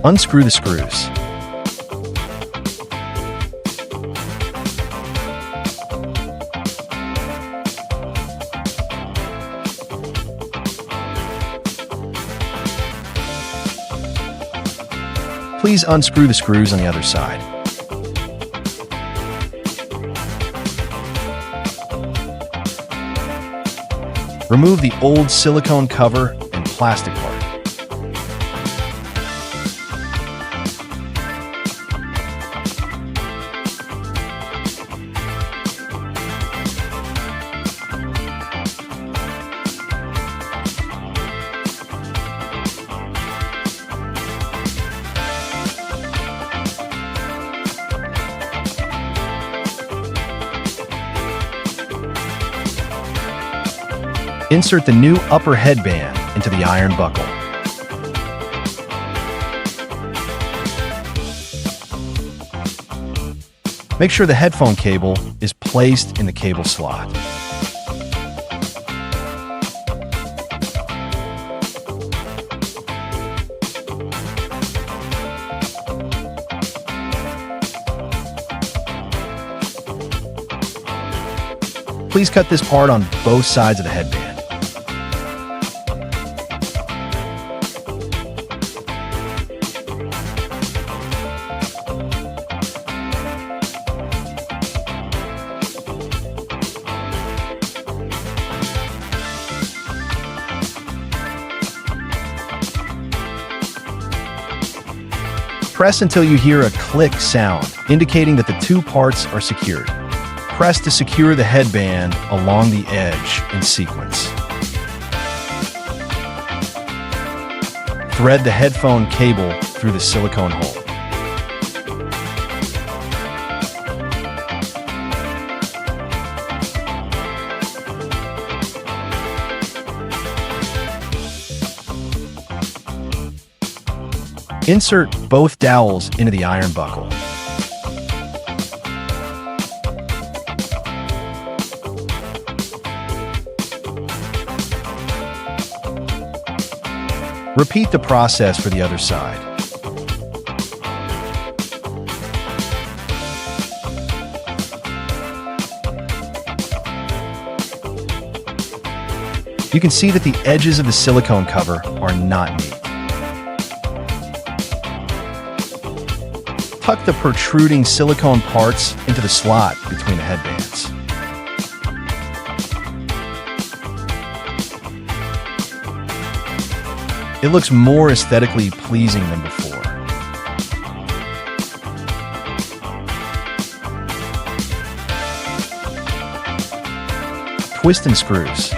Unscrew the screws. Please unscrew the screws on the other side. Remove the old silicone cover and plastic part. Insert the new upper headband into the iron buckle. Make sure the headphone cable is placed in the cable slot. Please cut this part on both sides of the headband. Press until you hear a click sound, indicating that the two parts are secured. Press to secure the headband along the edge in sequence. Thread the headphone cable through the silicone hole. Insert both dowels into the iron buckle. Repeat the process for the other side. You can see that the edges of the silicone cover are not neat. Tuck the protruding silicone parts into the slot between the headbands. It looks more aesthetically pleasing than before. Twist and screws.